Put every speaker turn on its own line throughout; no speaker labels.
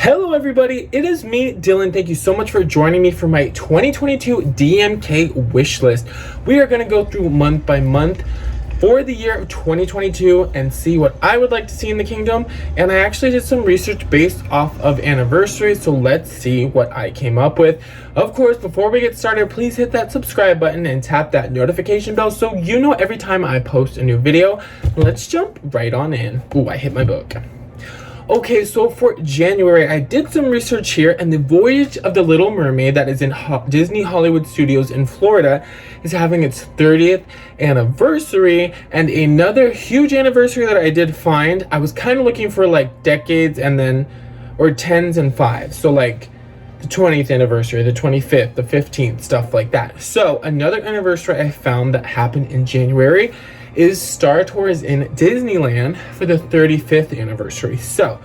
Hello everybody, it is me, Dylan. Thank you so much for joining me for my 2022 DMK Wishlist. We are going to go through month by month for the year of 2022 and see what I would like to see in the kingdom. And I actually did some research based off of anniversaries, so let's see what I came up with. Of course, before we get started, please hit that subscribe button and tap that notification bell so you know every time I post a new video. Let's jump right on in. Ooh, I hit my book. Okay, so for January, I did some research here, and the Voyage of the Little Mermaid that is in Disney Hollywood Studios in Florida is having its 30th anniversary. And another huge anniversary that I did find, I was kind of looking for like decades and then, or tens and fives. So like the 20th anniversary, the 25th, the 15th, stuff like that. So another anniversary I found that happened in January is Star Tours in Disneyland for the 35th anniversary. So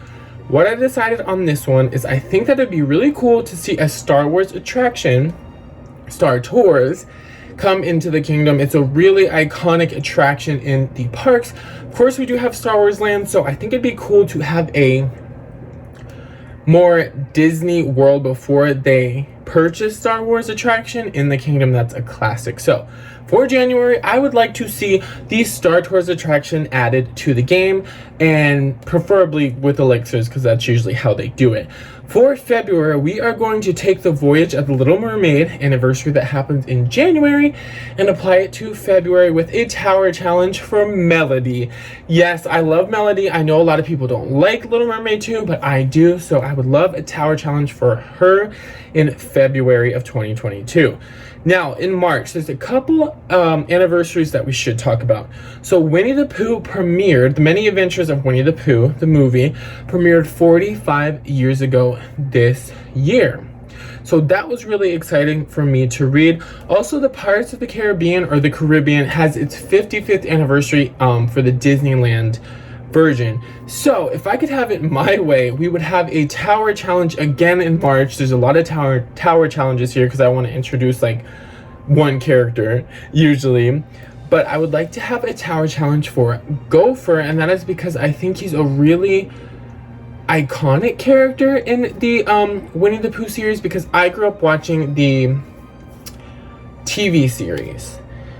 what I decided on this one is I think that it'd be really cool to see a Star Wars attraction, Star Tours, come into the kingdom. It's a really iconic attraction in the parks. Of course, we do have Star Wars Land, so I think it'd be cool to have a more Disney World before they purchase Star Wars attraction in the kingdom. That's a classic. So for January, I would like to see the Star Tours attraction added to the game, and preferably with elixirs, because that's usually how they do it. For February, we are going to take the Voyage of the Little Mermaid anniversary that happens in January and apply it to February with a tower challenge for Melody. Yes, I love Melody. I know a lot of people don't like Little Mermaid 2, but I do, so I would love a tower challenge for her in February of 2022. Now, in March, there's a couple anniversaries that we should talk about. So Winnie the Pooh premiered, The Many Adventures of Winnie the Pooh, the movie, premiered 45 years ago this year. So that was really exciting for me to read. Also, the Pirates of the Caribbean, or the Caribbean, has its 55th anniversary for the Disneyland version. So if I could have it my way, we would have a tower challenge again in March. There's a lot of tower challenges here because I want to introduce like one character usually, but I would like to have a tower challenge for Gopher, and that is because I think he's a really iconic character in the Winnie the Pooh series, because I grew up watching the TV series.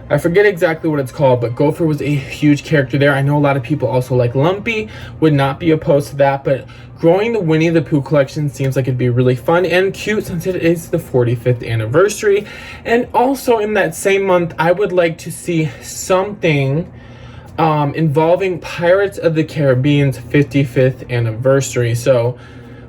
I forget exactly what it's called, but Gopher was a huge character there. I know a lot of people also like Lumpy, would not be opposed to that, but growing the Winnie the Pooh collection seems like it'd be really fun and cute since it is the 45th anniversary. And also in that same month, I would like to see something involving Pirates of the Caribbean's 55th anniversary. So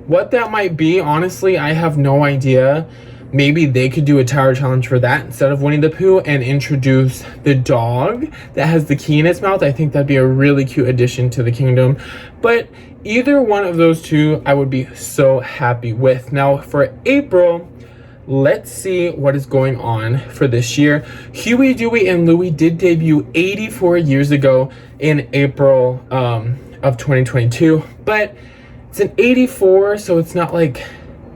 what that might be, honestly, I have no idea. Maybe they could do a tower challenge for that instead of Winnie the Pooh and introduce the dog that has the key in its mouth. I think that'd be a really cute addition to the kingdom. But either one of those two, I would be so happy with. Now for April, let's see what is going on for this year. Huey, Dewey, and Louie did debut 84 years ago in April of 2022. But it's an 84, so it's not like,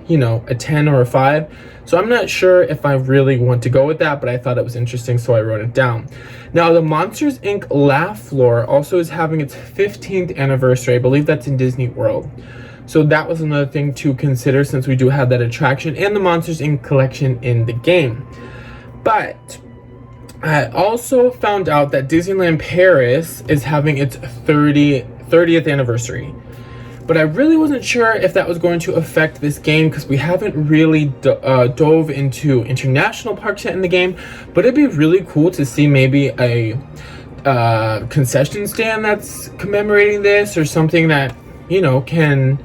you know, a 10 or a 5. So I'm not sure if I really want to go with that, but I thought it was interesting, so I wrote it down. Now, the Monsters, Inc. Laugh Floor also is having its 15th anniversary. I believe that's in Disney World. So that was another thing to consider since we do have that attraction and the Monsters, Inc. collection in the game. But I also found out that Disneyland Paris is having its 30th anniversary. But I really wasn't sure if that was going to affect this game because we haven't really dove into international parks yet in the game. But it'd be really cool to see maybe a concession stand that's commemorating this, or something that, you know, can,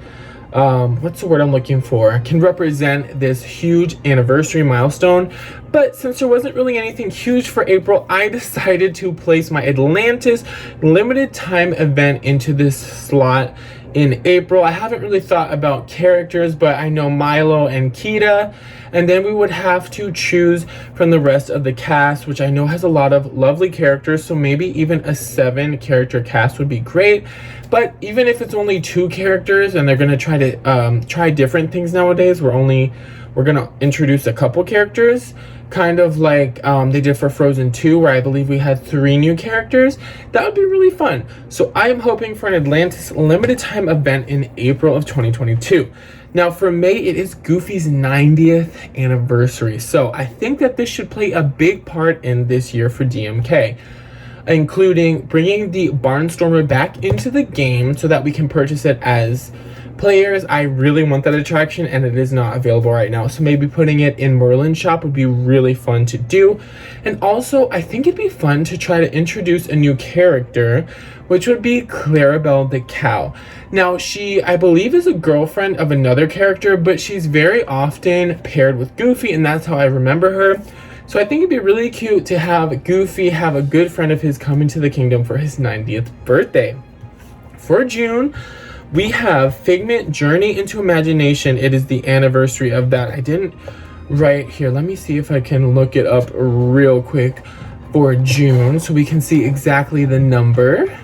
what's the word I'm looking for? Can represent this huge anniversary milestone. But since there wasn't really anything huge for April, I decided to place my Atlantis limited time event into this slot in April. I haven't really thought about characters, but I know Milo and Kita, and then we would have to choose from the rest of the cast, which I know has a lot of lovely characters, so maybe even a 7-character cast would be great. But even if it's only 2 characters and they're going to try to try different things nowadays, we're going to introduce a couple characters, kind of like they did for Frozen 2, where I believe we had 3 new characters. That would be really fun. So I am hoping for an Atlantis limited time event in April of 2022. Now for May, it is Goofy's 90th anniversary. So I think that this should play a big part in this year for DMK, including bringing the Barnstormer back into the game so that we can purchase it as players. I really want that attraction and it is not available right now, so maybe putting it in Merlin's shop would be really fun to do. And also I think it'd be fun to try to introduce a new character, which would be Claribel the Cow. Now she, I believe, is a girlfriend of another character, but she's very often paired with Goofy, and that's how I remember her. So I think it'd be really cute to have Goofy have a good friend of his come into the kingdom for his 90th birthday. For June, we have Figment Journey into Imagination. It is the anniversary of that. I didn't write here. Let me see if I can look it up real quick for June so we can see exactly the number.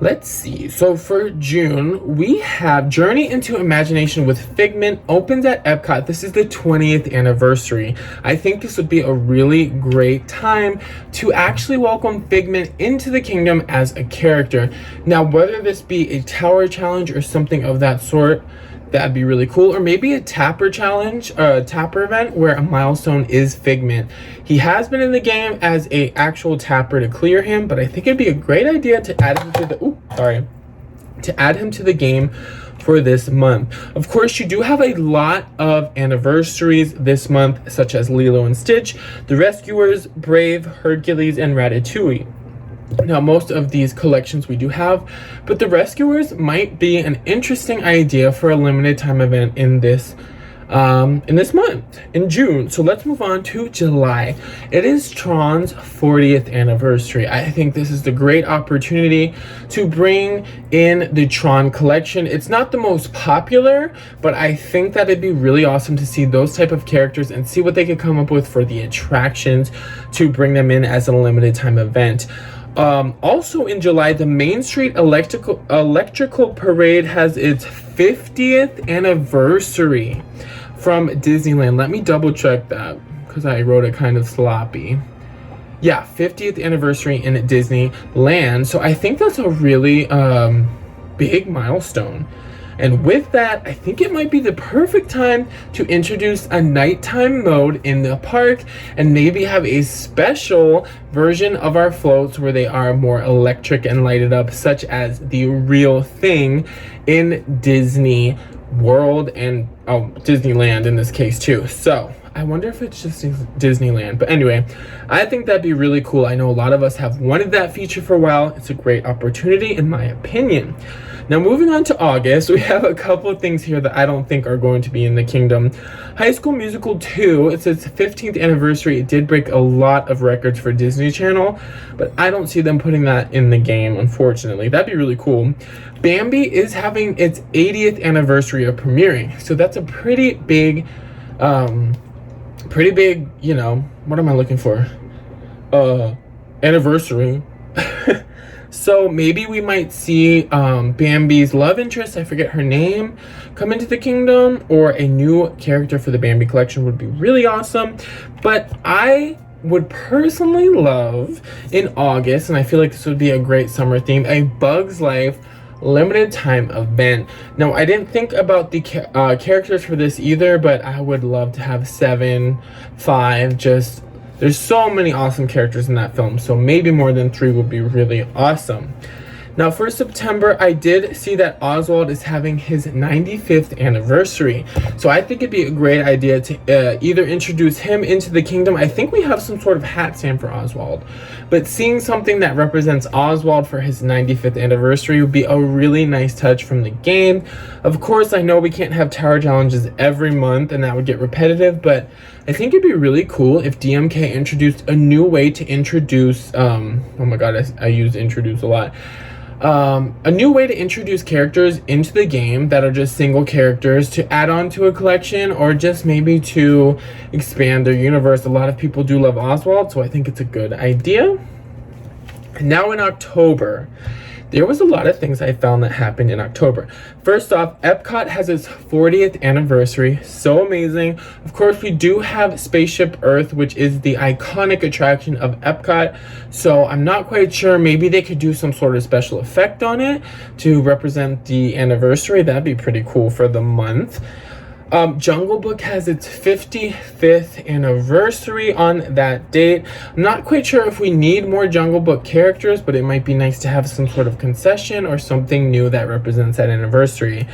Let's see. So for June, we have Journey into Imagination with Figment opens at Epcot. This is the 20th anniversary. I think this would be a really great time to actually welcome Figment into the kingdom as a character. Now, whether this be a tower challenge or something of that sort, that'd be really cool. Or maybe a tapper challenge, a tapper event where a milestone is Figment. He has been in the game as a actual tapper to clear him, but I think it'd be a great idea to add him to the to add him to the game for this month. Of course, you do have a lot of anniversaries this month, such as Lilo and Stitch, The Rescuers, Brave, Hercules, and Ratatouille. Now, most of these collections we do have, but The Rescuers might be an interesting idea for a limited time event in this month, in June. So let's move on to July. It is Tron's 40th anniversary. I think this is the great opportunity to bring in the Tron collection. It's not the most popular, but I think that it'd be really awesome to see those type of characters and see what they could come up with for the attractions to bring them in as a limited time event. Also in July, the Main Street Electrical Parade has its 50th anniversary from Disneyland. Let me double check that because I wrote it kind of sloppy. Yeah, 50th anniversary in Disneyland. So I think that's a really big milestone. And with that, I think it might be the perfect time to introduce a nighttime mode in the park and maybe have a special version of our floats where they are more electric and lighted up, such as the Real Thing in Disney World and Disneyland in this case too. So I wonder if it's just Disneyland. But anyway, I think that'd be really cool. I know a lot of us have wanted that feature for a while. It's a great opportunity in my opinion. Now moving on to August, we have a couple of things here that I don't think are going to be in the kingdom. High School Musical 2, it's its 15th anniversary. It did break a lot of records for Disney Channel, but I don't see them putting that in the game, unfortunately. That'd be really cool. Bambi is having its 80th anniversary of premiering, so that's a pretty big, you know, what am I looking for? Anniversary. So maybe we might see Bambi's love interest, I forget her name, come into the kingdom, or a new character for the Bambi collection would be really awesome. But I would personally love in August, and I feel like this would be a great summer theme, a Bug's Life limited time event. Now, I didn't think about the characters for this either, but I would love to have 7, 5, just... There's so many awesome characters in that film, so maybe more than 3 would be really awesome. Now for September, I did see that Oswald is having his 95th anniversary. So I think it'd be a great idea to either introduce him into the kingdom. I think we have some sort of hat stand for Oswald. But seeing something that represents Oswald for his 95th anniversary would be a really nice touch from the game. Of course, I know we can't have tower challenges every month and that would get repetitive, but I think it'd be really cool if DMK introduced a new way to introduce, oh my god, I use introduce a lot. A new way to introduce characters into the game that are just single characters to add on to a collection, or just maybe to expand their universe. A lot of people do love Oswald, so I think it's a good idea. And now in October, there was a lot of things I found that happened in October. First off, Epcot has its 40th anniversary. So amazing. Of course, we do have Spaceship Earth, which is the iconic attraction of Epcot. So I'm not quite sure. Maybe they could do some sort of special effect on it to represent the anniversary. That'd be pretty cool for the month. Jungle Book has its 55th anniversary on that date. I'm not quite sure if we need more Jungle Book characters, but it might be nice to have some sort of concession or something new that represents that anniversary.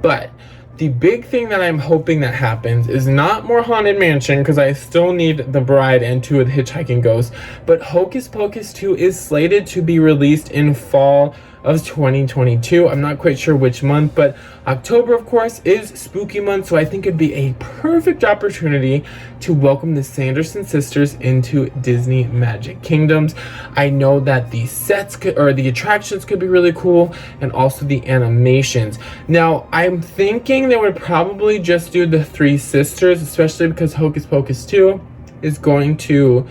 But the big thing that I'm hoping that happens is not more Haunted Mansion, because I still need The Bride and 2 of the Hitchhiking Ghosts, but Hocus Pocus 2 is slated to be released in fall of 2022. I'm not quite sure which month, but October, of course, is spooky month, so I think it'd be a perfect opportunity to welcome the Sanderson sisters into Disney Magic Kingdoms. I know that the sets or the attractions could be really cool, and also the animations. Now, I'm thinking they would probably just do the 3 sisters, especially because Hocus Pocus 2 is going to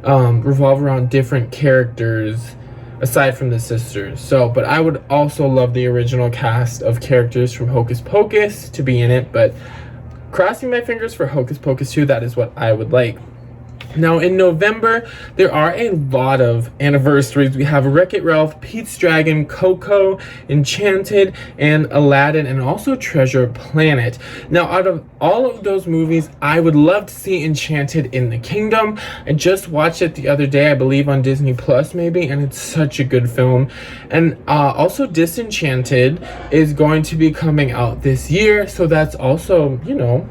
revolve around different characters aside from the sisters. So, but I would also love the original cast of characters from Hocus Pocus to be in it, but crossing my fingers for Hocus Pocus 2, that is what I would like. Now, in November, there are a lot of anniversaries. We have Wreck-It Ralph, Pete's Dragon, Coco, Enchanted, and Aladdin, and also Treasure Planet. Now, out of all of those movies, I would love to see Enchanted in the Kingdom. I just watched it the other day, I believe on Disney Plus maybe, and it's such a good film. And also Disenchanted is going to be coming out this year, so that's also, you know,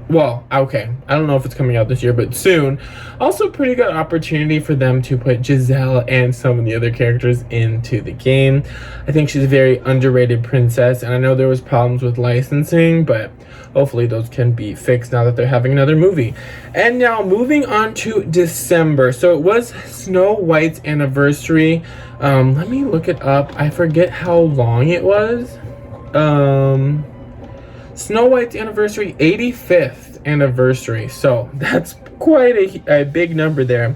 well, okay, I don't know if it's coming out this year, but soon. Also, pretty good opportunity for them to put Giselle and some of the other characters into the game. I think she's a very underrated princess, and I know there was problems with licensing, but hopefully those can be fixed now that they're having another movie. And now, moving on to December. So it was Snow White's anniversary. Let me look it up. I forget how long it was. Snow White's anniversary, 85th anniversary. So that's quite a big number there.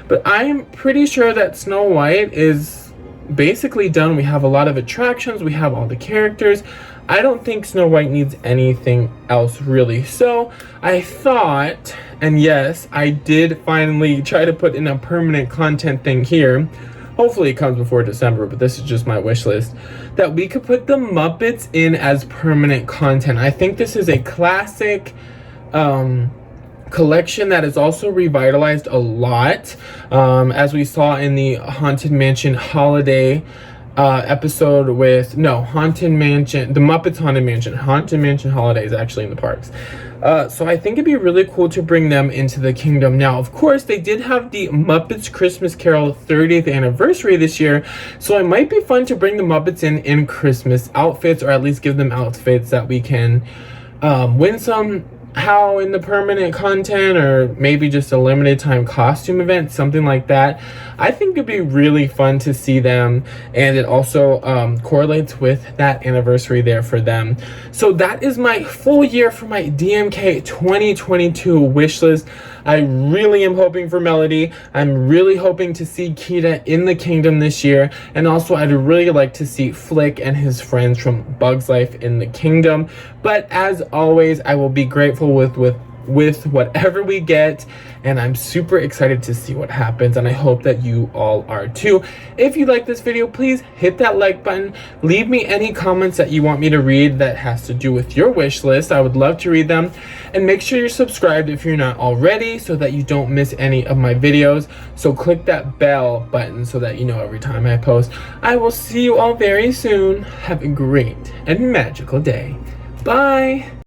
But I'm pretty sure that Snow White is basically done. We have a lot of attractions. We have all the characters. I don't think Snow White needs anything else really. So I thought, and yes, I did finally try to put in a permanent content thing here. Hopefully it comes before December, but this is just my wish list, that we could put the Muppets in as permanent content. I think this is a classic collection that is also revitalized a lot, as we saw in the Haunted Mansion holiday episode with, no, Haunted Mansion, the Muppets Haunted Mansion holiday is actually in the parks. So I think it'd be really cool to bring them into the kingdom. Now, of course, they did have the Muppets Christmas Carol 30th anniversary this year, so it might be fun to bring the Muppets in Christmas outfits, or at least give them outfits that we can win somehow in the permanent content, or maybe just a limited time costume event, something like that. I think it'd be really fun to see them, and it also correlates with that anniversary there for them. So that is my full year for my DMK 2022 wish list. I really am hoping for Melody. I'm really hoping to see Kita in the kingdom this year, and also I'd really like to see Flick and his friends from Bug's Life in the kingdom. But as always, I will be grateful with whatever we get, and I'm super excited to see what happens, and I hope that you all are too. If you like this video, please hit that like button. Leave me any comments that you want me to read that has to do with your wish list. I would love to read them. And make sure you're subscribed if you're not already, so that you don't miss any of my videos. So click that bell button so that you know every time I post. I will see you all very soon. Have a great and magical day. Bye.